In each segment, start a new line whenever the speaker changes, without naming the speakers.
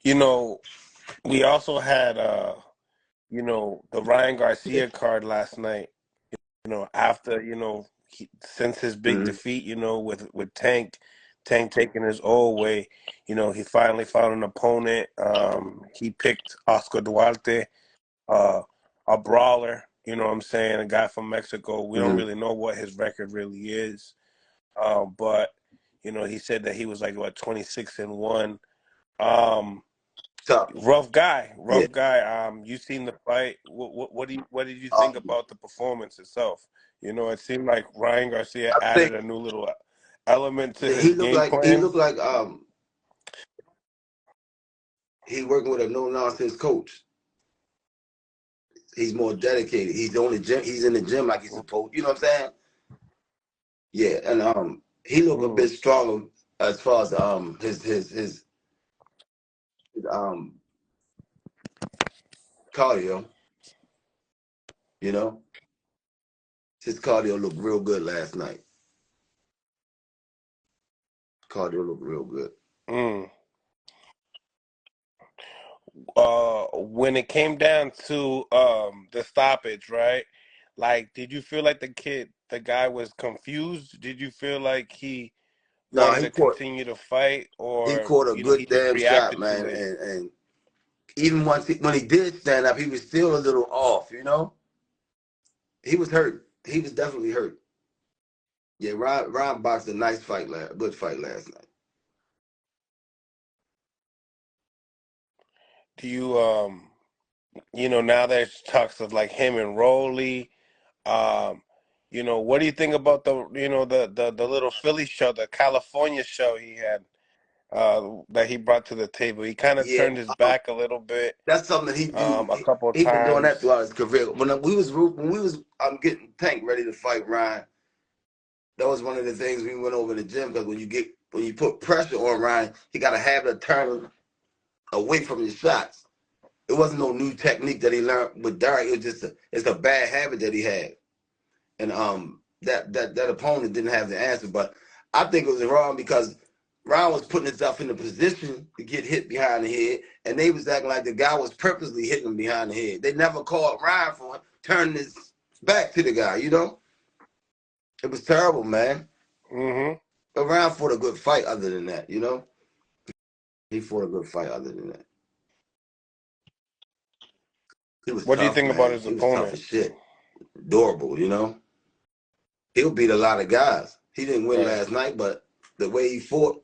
You know, we also had the Ryan
Yeah.
Garcia card last night. After since his big
Hmm.
defeat, with Tank taking his old way, he finally found an opponent. He picked Oscar Duarte, uh, a brawler. You know what I'm saying? A guy from Mexico. We don't
Hmm.
really know what his record really is, but he said that he was like what 26-1. Um,
Tough.
rough guy,
Yeah.
rough guy. You seen the fight? What did you think
Um,
about the performance itself? It seemed like Ryan Garcia
I think
added a new little element to
that he
his
looked
game
like he
plan.
looked like he working with a no nonsense coach. He's more dedicated. He's on the gym. He's in the gym like he's supposed. You know what I'm saying? Yeah, and he looked a
Mm.
bit stronger as far as his cardio. You know, his cardio looked real good last night. Cardio looked real good.
Mm. When it came down to the stoppage, right? Like, did you feel like the guy was confused? Did you feel like he
No,
wanted to continue to fight,
he
or
caught a
he
good
just
damn shot,
reacted too
man,
late?
and even when he did stand up, he was still a little off. You know, he was hurt. He was definitely hurt. Yeah, Ryan boxed a nice fight, good fight last night.
Do now there's talks of like him and Rolly. Um, what do you think about the little Philly show, the California show he had, that he brought to the table? He kind of
Yeah,
turned his back a little bit,
that's something he do.
a couple of
He been doing that
times.
throughout his career. When we was getting Tank ready to fight Ryan, that was one of the things we went over in the gym because when you put pressure on Ryan, he got to have to turn away from his shots. It wasn't no new technique that he learned with Derek. It was just it's a bad habit that he had, and that opponent didn't have the answer. But I think it was wrong because Ryan was putting himself in a position to get hit behind the head, and they was acting like the guy was purposely hitting him behind the head. They never called Ryan for turning his back to the guy. You know, it was terrible, man.
Hmm.
But Ryan fought a good fight. Other than that, you know, he fought a good fight. Other than that, he was
What do you
tough,
think about
man.
his
He was tough
opponent?
as shit. Durable, you know. He'll beat a lot of guys. He didn't win
Right.
last night, but the way he fought,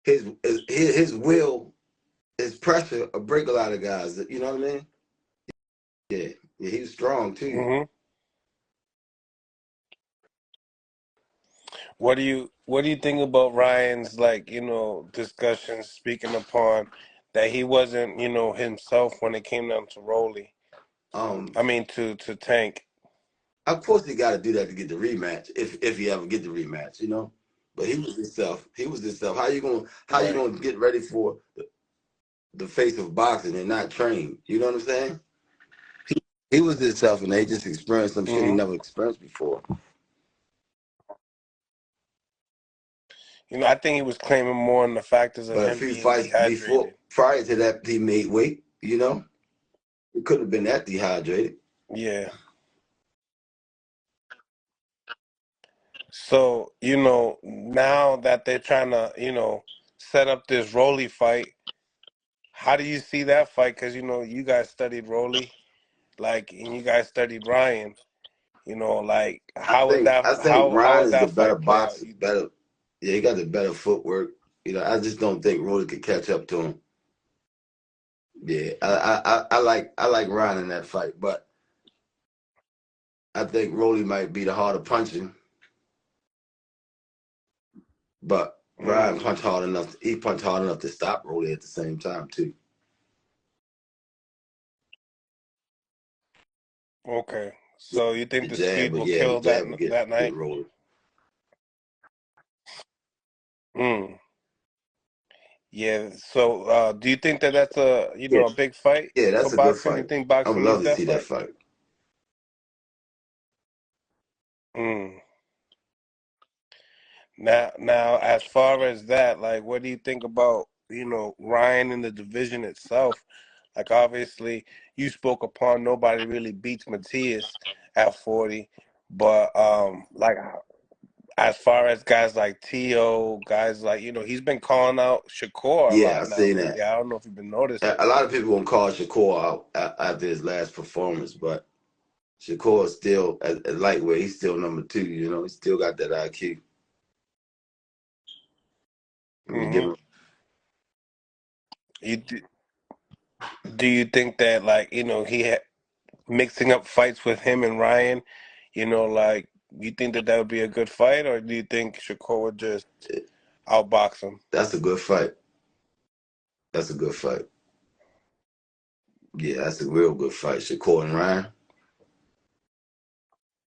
his will, his pressure will break a lot of guys. You know what I mean? Yeah, yeah, he was strong too.
Hmm. What do you think about Ryan's, like, discussions speaking upon that he wasn't, himself when it came down to Rolly?
Um,
I mean to Tank.
of course he got to do that to get the rematch, if he ever get the rematch, you know. But he was himself. He was himself. How you
Right.
gonna get ready for the face of boxing and not train? You know what I'm saying? He was himself, and they just experienced some shit he
Hmm.
never experienced before.
I think he was claiming more on the factors of
But a
him
few
being
fights before,
dehydrated.
prior to that, he made weight. You know, he couldn't have been that dehydrated.
Yeah. So, now that they're trying to, set up this Rolly fight, how do you see that fight? Because, you guys studied Rolly, like, and you guys studied Ryan. Like,
I think
how
Ryan
would
is the
that
better
fight play out,
boxer.
you think?
Better, yeah, he got the better footwork. You know, I just don't think Rolly could catch up to him. Yeah, I like Ryan in that fight, but I think Rolly might be the harder punching. But Ryan
Mm,
punched hard enough. He punched hard enough to stop Rolly at the same time too.
okay. So you think
The
the
jab,
speed
but
will
yeah, the
kill
jab would
that
get
night?
Rolly.
Mm. Yeah. So, do you think that that's
Yeah,
a big fight
yeah,
for
that's a good
boxing? You
fight.
think
I would
boxing
love
needs
to
that
see that
fight?
fight.
Mm. Now, as far as that, like, what do you think about? Ryan in the division itself. Like obviously, you spoke upon nobody really beats Matias at 40, but like as far as guys like T.O., guys like he's been calling out Shakur a
Yeah, I
lot now
seen
lately.
that.
I don't know if you've been noticing.
A lot of people won't call Shakur out after his last performance, but Shakur is still at lightweight. He's still number two. He still got that IQ. I mean, give
Hmm
him.
You do you think that like mixing up fights with him and Ryan, like you think that would be a good fight, or do you think Shakur would just outbox him?
That's a good fight. That's a good fight. Yeah, that's a real good fight. Shakur and Ryan.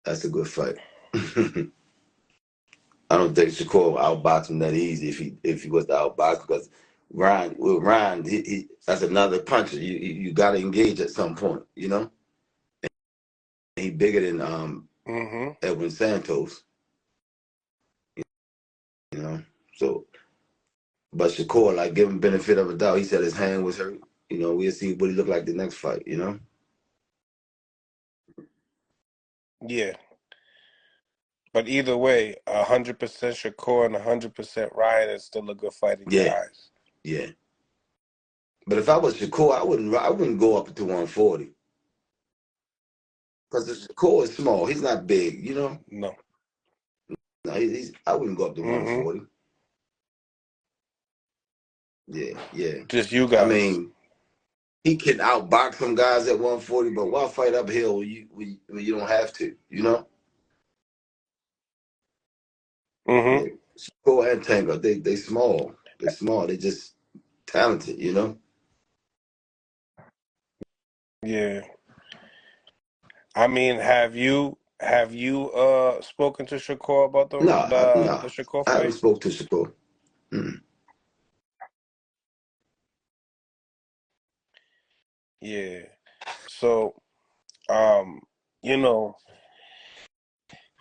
That's a good fight. I don't think Shakur will outbox him that easy if he was to outbox because Ryan, that's another puncher. You got to engage at some point. He bigger than
Hmm
Edwin Santos. You know, so but Shakur, like, give him benefit of a doubt. He said his hand was hurt. We'll see what he look like the next fight.
Yeah, but either way, 100% Shakur and 100% Ryan is still a good fight in your
Yeah,
eyes.
yeah. But if I was Shakur, I wouldn't go up to 140 because Shakur is small. He's not big.
No.
No, I wouldn't go up to
Hmm
140. Yeah, yeah.
Just you
I
guys.
mean, he can outbox some guys at 140, but why fight uphill when you don't have to?
Hmm
Yeah. Shakur and Tango, they small. They small. They just talented.
Yeah. I mean, have you spoken to Shakur about the
No,
the
no.
the Shakur
I haven't
fight?
spoke to Shakur. Mm.
Yeah. So, um, you know,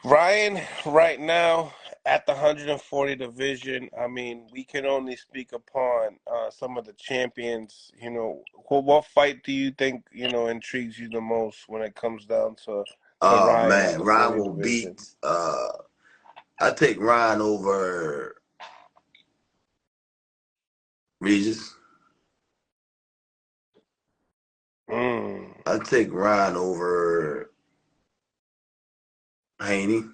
Ryan right now at the 140 division, I mean, we can only speak upon some of the champions. What fight do you think, intrigues you the most when it comes down to
Oh
Ryan at
man,
the
Ryan
40
will
division?
beat. I take Ryan over Regis.
Mm.
I take Ryan over Haney.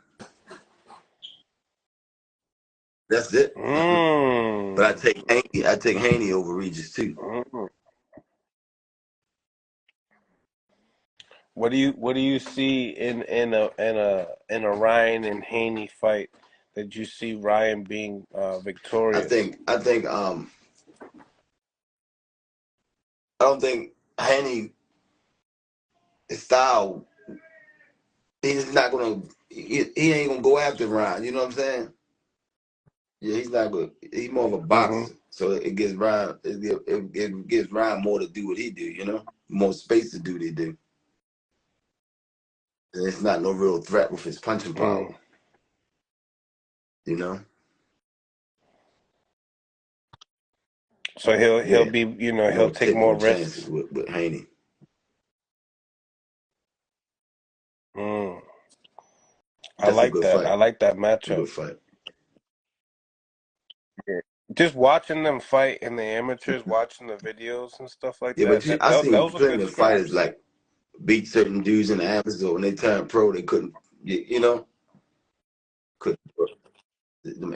That's it. But I
Mm.
take Haney. I take Haney over Regis too.
Mm. What do you see in a Ryan and Haney fight that you see Ryan being
I
victorious?
think. I think. I don't think Haney his style. He's not gonna. He ain't gonna go after Ryan. You know what I'm saying? Yeah, he's not good. He's more of a
Hmm
boxer, so it gives Ryan. It gives Ryan more to do what he do. More space to do what he do. And it's not no real threat with his punching power.
Mm.
You know?
So he'll
Yeah,
be he'll
more
take
take
more
more chances
risks.
with Haney.
Mm. I
That's a
like
good
that. I
fight.
like that
A
matchup.
good fight.
Yeah. Just watching them fight in the amateurs, watching the videos and stuff like
Yeah, but
that. That
I
that, that
seen
was a good
plenty of fighters
scraps.
like beat certain dudes in the amateurs, so when they turned pro, they couldn't. Couldn't. Them